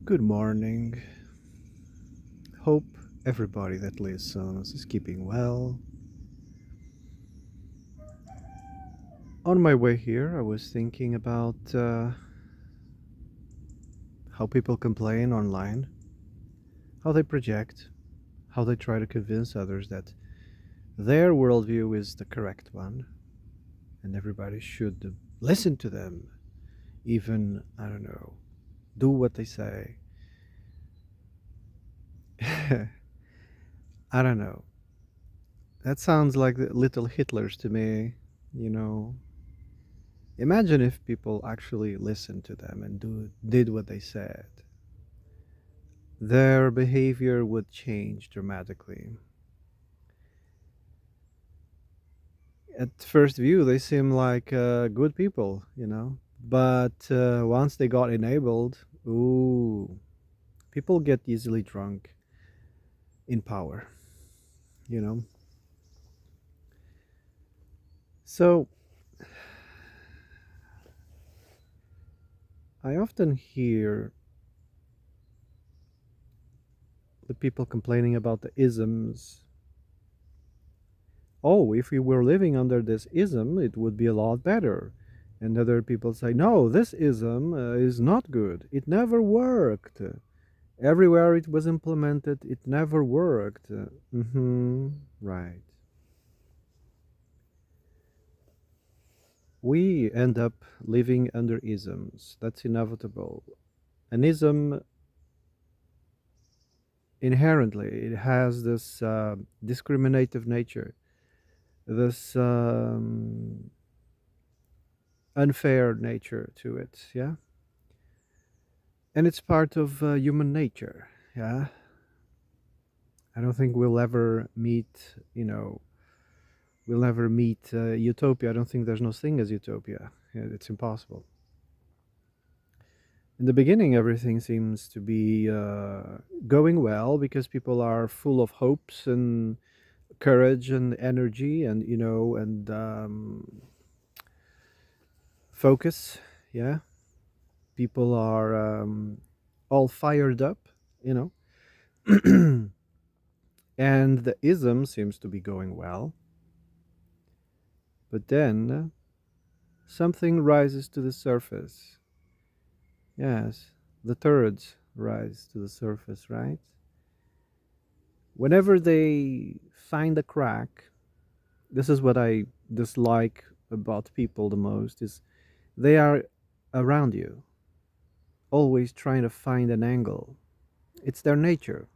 Good morning. Hope everybody that listens is keeping well. On my way here, I was thinking about how people complain online, how they project, how they try to convince others that their worldview is the correct one, and everybody should listen to them, even, I don't know, do what they say. I don't know. That sounds like the little Hitlers to me, you know. Imagine if people actually listened to them and did what they said. Their behavior would change dramatically. At first view, they seem like good people, But once they got enabled, ooh, people get easily drunk in power, you know. So I often hear the people complaining about the isms. Oh, if we were living under this ism, it would be a lot better. And other people say, no, this ism is not good. It never worked. Everywhere it was implemented, it never worked. Right. We end up living under isms. That's inevitable. An ism, inherently, it has this discriminative nature, this unfair nature to it. Yeah. And it's part of human nature. Yeah. I don't think we'll never meet utopia. I don't think there's no thing as utopia. Yeah, it's impossible. In the beginning, everything seems to be going well because people are full of hopes and courage and energy and, focus. Yeah. People are all fired up, you know. And the ism seems to be going well. But then something rises to the surface. Yes, the turds rise to the surface, right? Whenever they find a crack, this is what I dislike about people the most is they are around you, always trying to find an angle. It's their nature.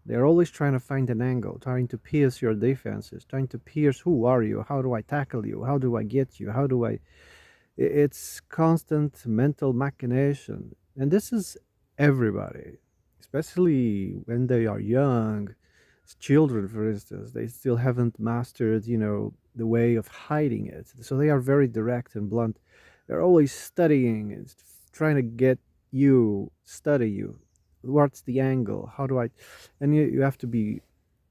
They're always trying to find an angle, trying to pierce your defenses, trying to pierce who are you? How do I tackle you? How do I get you? How do I It's constant mental machination. And this is everybody, especially when they are young. Children, for instance, they still haven't mastered, the way of hiding it. So they are very direct and blunt. They're always studying and trying to get you, study you. What's the angle? How do I? And you have to be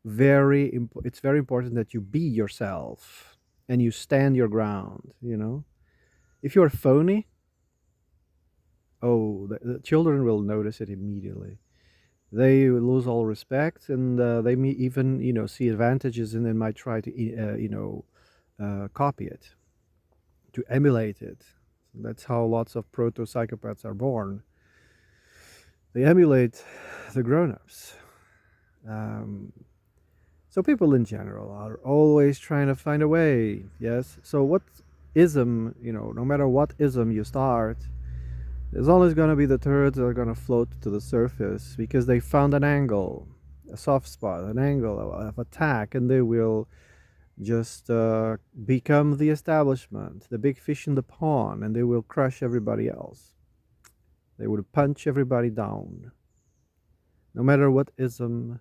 it's very important that you be yourself and you stand your ground. If you're phony, oh, the children will notice it immediately. They lose all respect, and they may even, see advantages, and then might try to, copy it, to emulate it. That's how lots of proto psychopaths are born. They emulate the grown-ups. Um, so people in general are always trying to find a way. Yes. So what ism, no matter what ism you start, there's always going to be the turds that are going to float to the surface because they found an angle, a soft spot, an angle of attack, and they will just become the establishment, the big fish in the pond, and they will crush everybody else. They would punch everybody down, no matter what ism.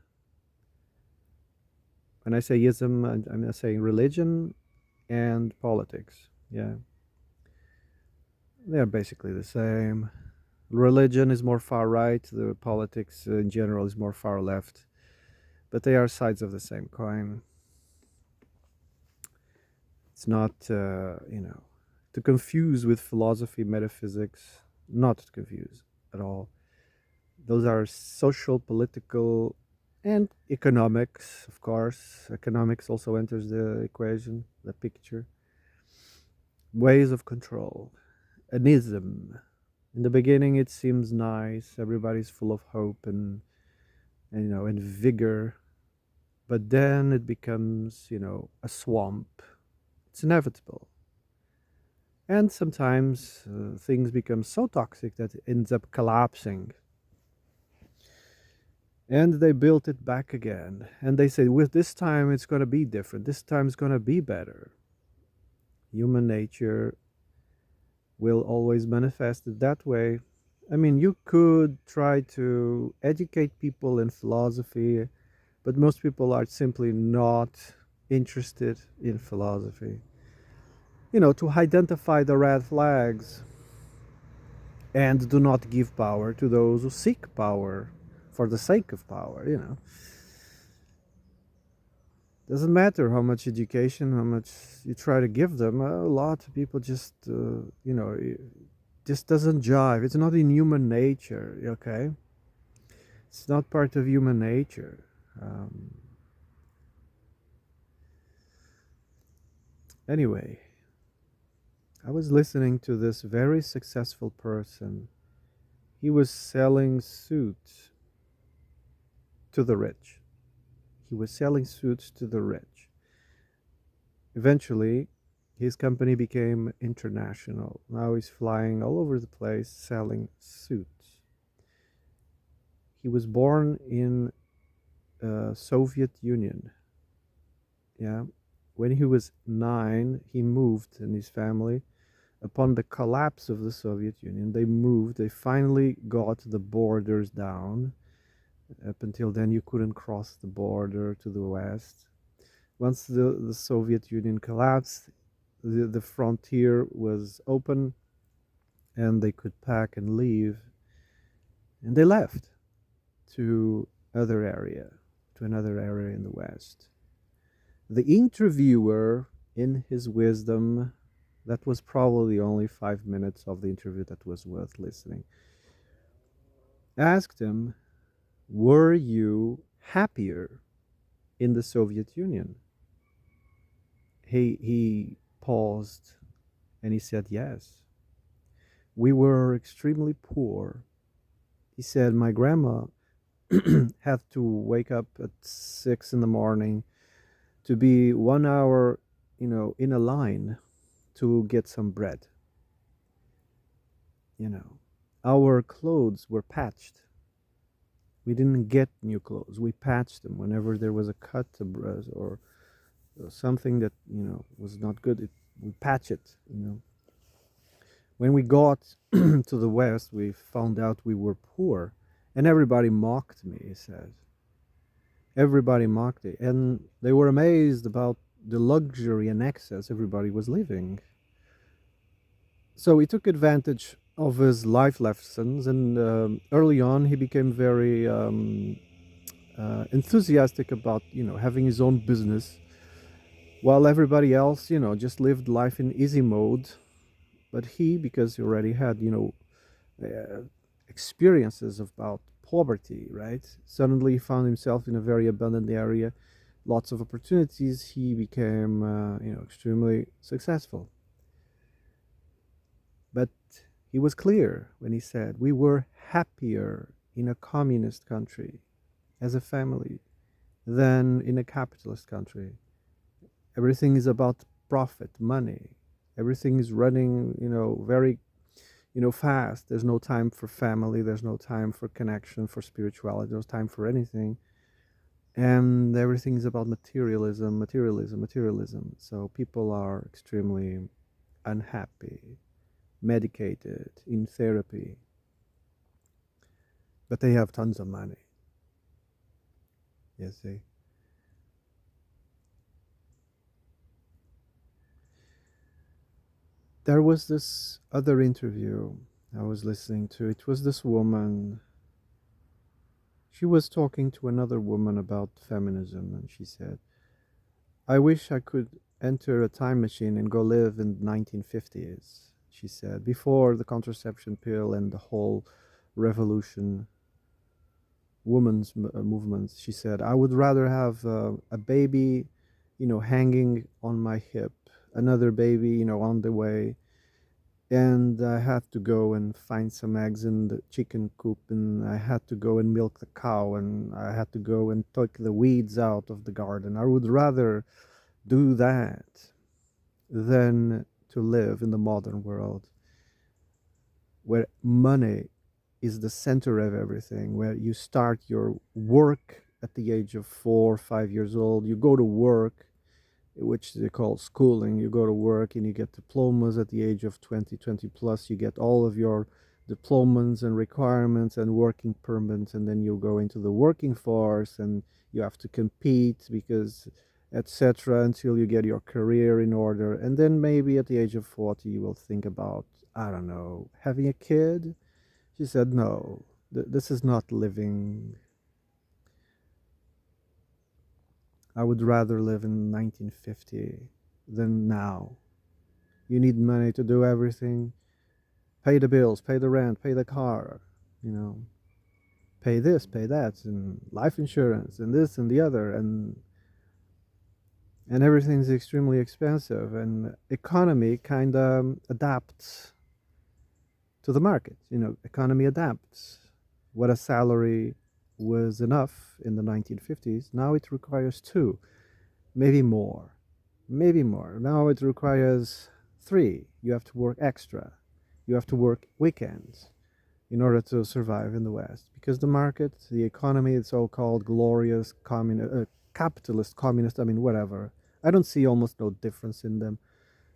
When I say ism, I'm saying religion and politics. Yeah, they're basically the same. Religion is more far right, the politics in general is more far left, but they are sides of the same coin. It's not, to confuse with philosophy, metaphysics, not to confuse at all. Those are social, political, and economics, of course. Economics also enters the equation, the picture. Ways of control. An ism. In the beginning, it seems nice. Everybody's full of hope and and vigor. But then it becomes, a swamp. It's inevitable. And sometimes things become so toxic that it ends up collapsing. And they built it back again. And they say, with this time, it's going to be different. This time is going to be better. Human nature will always manifest it that way. I mean, you could try to educate people in philosophy, but most people are simply not interested in philosophy. To identify the red flags and do not give power to those who seek power for the sake of power. Doesn't matter how much education, how much you try to give them. A lot of people just, it just doesn't jive. It's not in human nature, okay? It's not part of human nature. Um, anyway, I was listening to this very successful person. He was selling suits to the rich. He was selling suits to the rich. Eventually, his company became international. Now he's flying all over the place selling suits. He was born in Soviet Union. Yeah. When he was 9, he moved and his family. Upon the collapse of the Soviet Union, they moved. They finally got the borders down. Up until then, you couldn't cross the border to the west. Once the Soviet Union collapsed, the frontier was open and they could pack and leave. And they left to other area, to another area in the west. The interviewer, in his wisdom, that was probably only 5 minutes of the interview that was worth listening, asked him, were you happier in the Soviet Union? He paused and he said, yes. We were extremely poor. He said, my grandma had to wake up at 6 in the morning to be 1 hour, in a line to get some bread. You know, our clothes were patched. We didn't get new clothes. We patched them whenever there was a cut or something that was not good. We patch it. When we got to the West, we found out we were poor, and everybody mocked me. He said, everybody mocked it, and they were amazed about the luxury and excess everybody was living. So he took advantage of his life lessons, and early on he became very enthusiastic about having his own business, while everybody else just lived life in easy mode. But he, because he already had uh, experiences about poverty, right? Suddenly he found himself in a very abundant area, lots of opportunities. He became extremely successful. But he was clear when he said we were happier in a communist country as a family than in a capitalist country. Everything is about profit, money. Everything is running, very, fast. There's no time for family. There's no time for connection, for spirituality. There's no time for anything. And everything is about materialism, materialism, materialism. So people are extremely unhappy, medicated, in therapy, but they have tons of money. You see. There was this other interview I was listening to. It was this woman. She was talking to another woman about feminism, and she said, I wish I could enter a time machine and go live in the 1950s, she said, before the contraception pill and the whole revolution. women's movements. She said, I would rather have a baby, hanging on my hip, another baby, on the way, and I had to go and find some eggs in the chicken coop, and I had to go and milk the cow, and I had to go and take the weeds out of the garden. I would rather do that than to live in the modern world where money is the center of everything, where you start your work at the age of 4 or 5 years old. You go to work, which they call schooling. You go to work and you get diplomas at the age of 20, 20 plus. You get all of your diplomas and requirements and working permits, and then you go into the working force and you have to compete because etc. until you get your career in order. And then maybe at the age of 40 you will think about, I don't know, having a kid. She said, no, this is not living. I would rather live in 1950 than now. You need money to do everything. Pay the bills, pay the rent, pay the car, you know, pay this, pay that, and life insurance, and this and the other, and everything's extremely expensive. And economy kind of adapts to the market. Economy adapts. What a salary was enough in the 1950s, now it requires two, maybe more, maybe more. Now it requires three. You have to work extra. You have to work weekends in order to survive in the West, because the market, the economy, the so-called glorious capitalist, communist, I mean, whatever. I don't see almost no difference in them.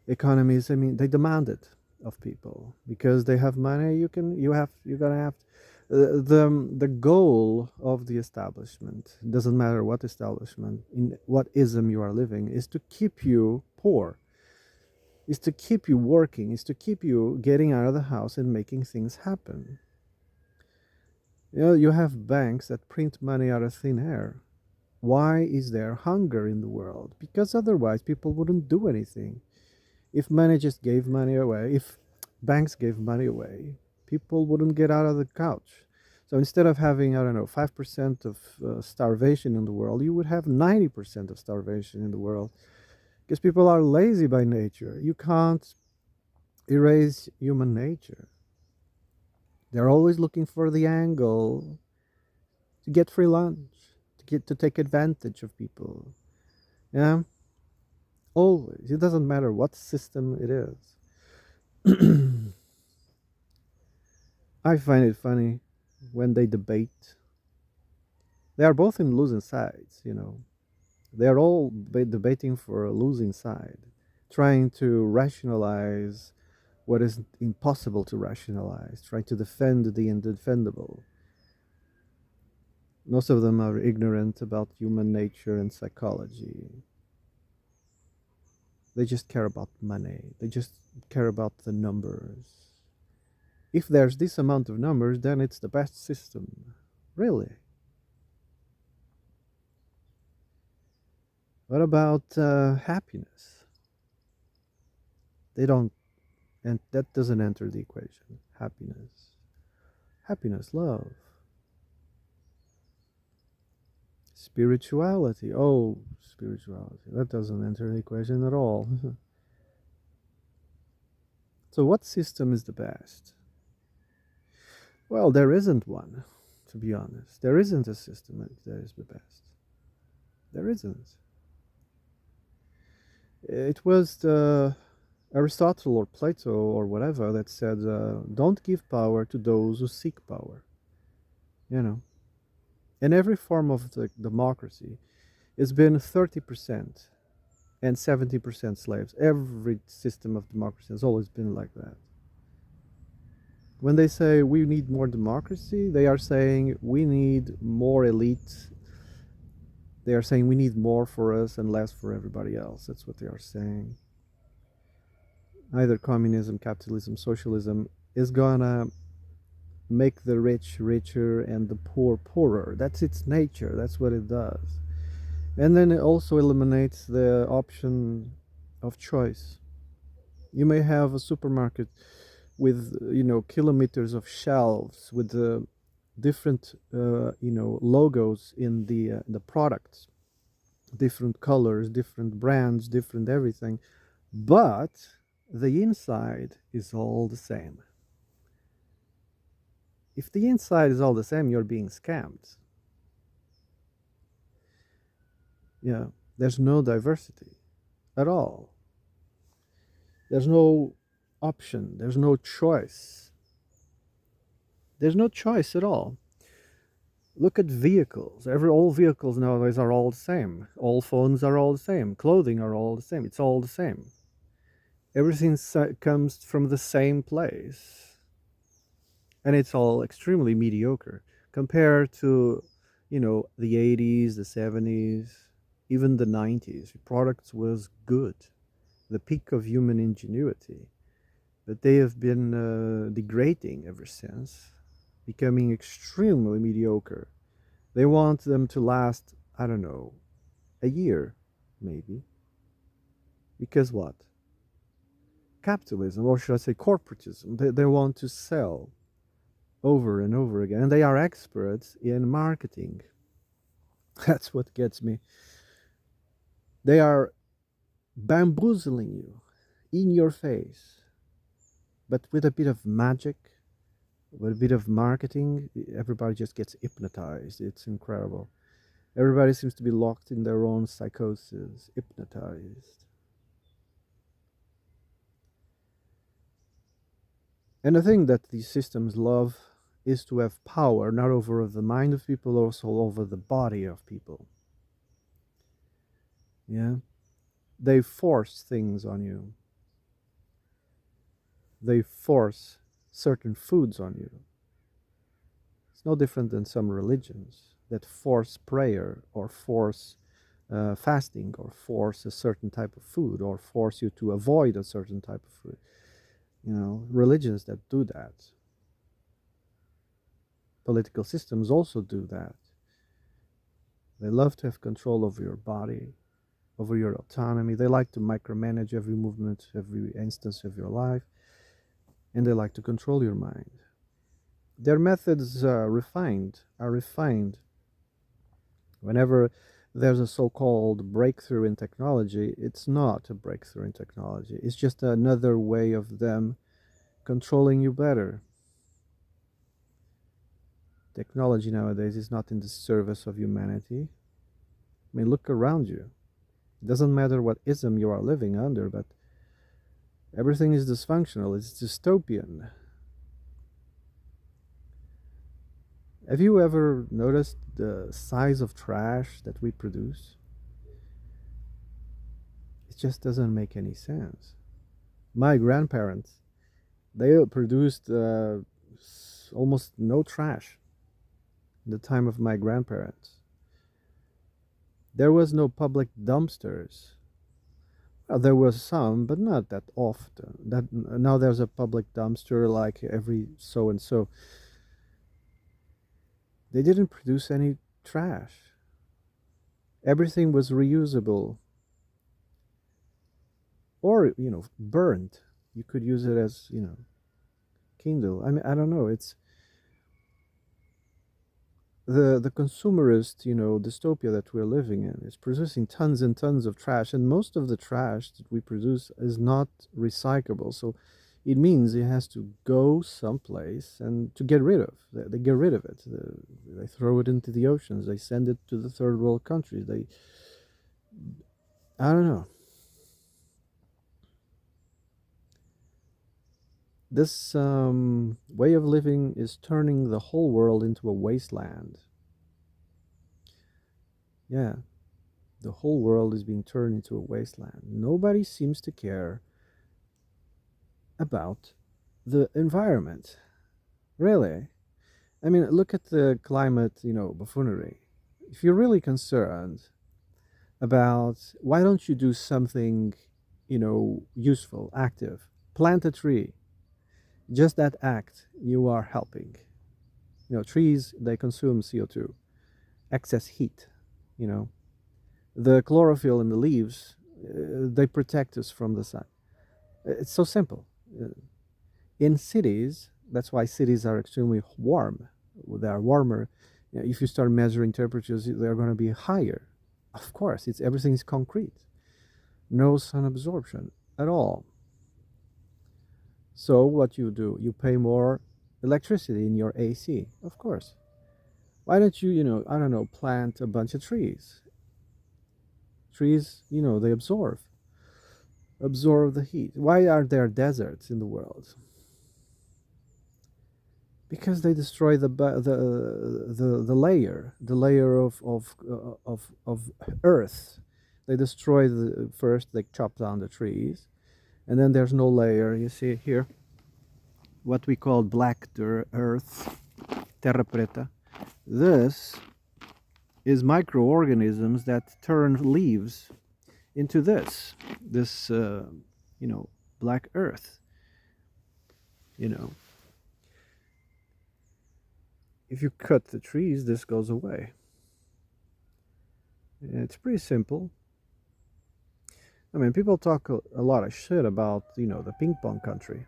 Economies, I mean, they demand it of people because they have money. You're gonna have the goal of the establishment, doesn't matter what establishment, in what ism you are living, is to keep you poor, is to keep you working, is to keep you getting out of the house and making things happen. You have banks that print money out of thin air. Why is there hunger in the world? Because otherwise people wouldn't do anything. If money just gave money away, if banks gave money away, people wouldn't get out of the couch. So instead of having, I don't know, 5% of starvation in the world, you would have 90% of starvation in the world, because people are lazy by nature. You can't erase human nature. They're always looking for the angle to get free lunch, to take advantage of people. Yeah, always. It doesn't matter what system it is. I find it funny when they debate. They are both in losing sides. They are all debating for a losing side, trying to rationalize what is impossible to rationalize, trying to defend the indefendable. Most of them are ignorant about human nature and psychology. They just care about money. They just care about the numbers. If there's this amount of numbers, then it's the best system. Really? What about happiness? They don't, and that doesn't enter the equation. Happiness, love, spirituality. Oh, spirituality. That doesn't enter the equation at all. So, what system is the best? Well, there isn't one, to be honest. There isn't a system that is the best. There isn't. It was Aristotle or Plato or whatever that said, don't give power to those who seek power. You know, in every form of the democracy, it's been 30% and 70% slaves. Every system of democracy has always been like that. When they say we need more democracy, they are saying we need more elite. They are saying we need more for us and less for everybody else. That's what they are saying. Either communism, capitalism, socialism is gonna make the rich richer and the poor poorer. That's its nature. That's what it does. And then it also eliminates the option of choice. You may have a supermarket with kilometers of shelves with different logos in the products, different colors, different brands, different everything, but the inside is all the same. If the inside is all the same, you're being scammed. Yeah, there's no diversity at all. There's no option. There's no choice. There's no choice at all. Look at vehicles. All vehicles nowadays are all the same. All phones are all the same. Clothing are all the same. It's all the same. Everything comes from the same place, and it's all extremely mediocre compared to, the 80s, the 70s, even the 90s. Products was good, the peak of human ingenuity, but they have been degrading ever since, becoming extremely mediocre. They want them to last, I don't know, a year, maybe. Because what? Capitalism, or should I say corporatism. They want to sell over and over again. And they are experts in marketing. That's what gets me. They are bamboozling you in your face, but with a bit of magic, with a bit of marketing, everybody just gets hypnotized. It's incredible. Everybody seems to be locked in their own psychosis, hypnotized. And the thing that these systems love is to have power, not over the mind of people, also over the body of people. Yeah? They force things on you. They force certain foods on you. It's no different than some religions that force prayer or force fasting or force a certain type of food or force you to avoid a certain type of food. Religions that do that. Political systems also do that. They love to have control over your body, over your autonomy. They like to micromanage every movement, every instance of your life, and they like to control your mind. Their methods are refined. Whenever there's a so-called breakthrough in technology, it's not a breakthrough in technology. It's just another way of them controlling you better. Technology nowadays is not in the service of humanity. I mean, look around you. It doesn't matter what ism you are living under, but everything is dysfunctional. It's dystopian. Have you ever noticed the size of trash that we produce? It just doesn't make any sense. My grandparents, they produced almost no trash in the time of my grandparents. There was no public dumpsters. Well, there was some, but not that often. That now there's a public dumpster like every so and so. They didn't produce any trash. Everything was reusable or burned. You could use it as Kindle. I mean, I don't know. It's the consumerist dystopia that we're living in is producing tons and tons of trash, and most of the trash that we produce is not recyclable. So it means it has to go someplace and to get rid of. They get rid of it. They throw it into the oceans. They send it to the third world countries. I don't know. This way of living is turning the whole world into a wasteland. Yeah, the whole world is being turned into a wasteland. Nobody seems to care about the environment. Really. I mean, look at the climate, buffoonery. If you're really concerned about why don't you do something, useful, active, plant a tree. Just that act, you are helping. Trees, they consume CO2, excess heat, you know. The chlorophyll in the leaves, they protect us from the sun. It's so simple. In cities, that's why cities are extremely warm. they are warmer. If you start measuring temperatures, they're going to be higher. Of course, it's everything is concrete, no sun absorption at all. So what you do, you pay more electricity in your AC, of course. Why don't you, I don't know, plant a bunch of trees? Trees, they absorb the heat. Why are there deserts in the world? Because they destroy the layer of earth. They destroy first. They chop down the trees, and then there's no layer. You see here, what we call black earth, terra preta. This is microorganisms that turn leaves into this black earth. You know, if you cut the trees, this goes away. It's pretty simple. I mean, people talk a lot of shit about, the ping pong country.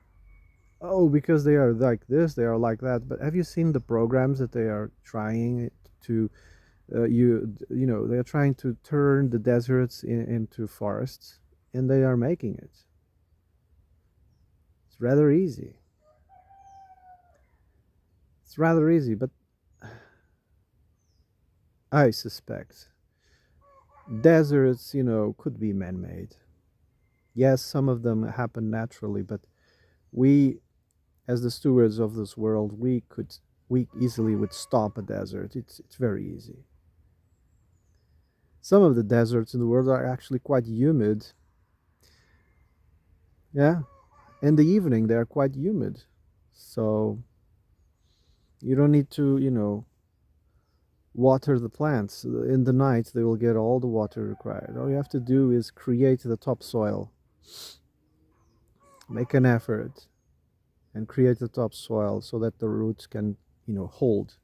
Oh, because they are like this, they are like that. But have you seen the programs that they are trying to, they are trying to turn the deserts into forests, and they are making it. It's rather easy. It's rather easy, but I suspect deserts, could be man-made. Yes, some of them happen naturally, but we, as the stewards of this world, we easily would stop a desert. It's very easy. Some of the deserts in the world are actually quite humid. Yeah, in the evening they are quite humid, so you don't need to, water the plants. In the night they will get all the water required. All you have to do is create the topsoil, make an effort, and create the topsoil so that the roots can, hold.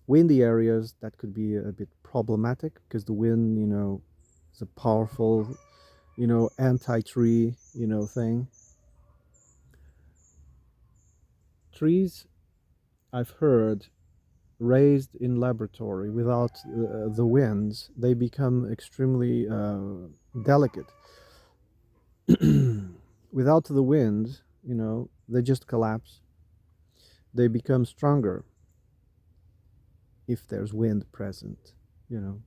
Windy areas, that could be a bit problematic because the wind, is a powerful, anti-tree, thing. Trees, I've heard, raised in laboratory without the winds, they become extremely delicate. Without the wind, they just collapse. They become stronger if there's wind present. You know,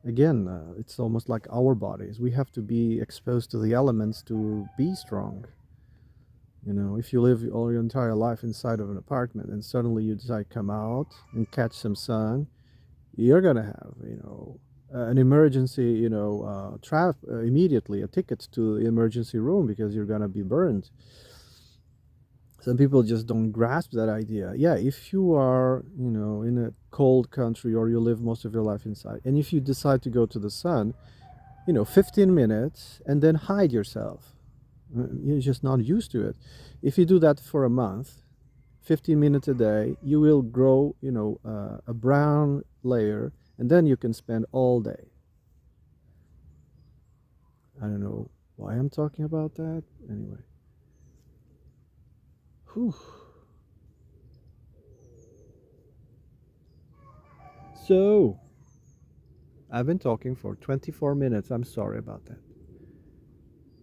again, it's almost like our bodies. We have to be exposed to the elements to be strong. If you live all your entire life inside of an apartment and suddenly you decide to come out and catch some sun, you're gonna have, an emergency, trap immediately, a ticket to the emergency room because you're gonna be burned. Some people just don't grasp that idea. Yeah, if you are, in a cold country or you live most of your life inside, and if you decide to go to the sun, 15 minutes and then hide yourself. You're just not used to it. If you do that for a month, 15 minutes a day, you will grow, a brown layer, and then you can spend all day. I don't know why I'm talking about that. Anyway. Whew. So, I've been talking for 24 minutes. I'm sorry about that.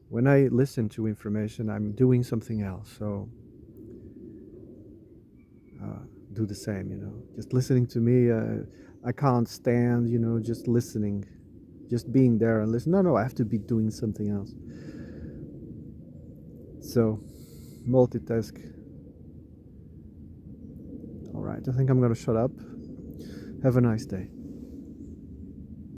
When I listen to information, I'm doing something else. So, do the same, Just listening to me, I can't stand, just listening, just being there and listen. No, I have to be doing something else. So, multitask. All right, I think I'm going to shut up. Have a nice day.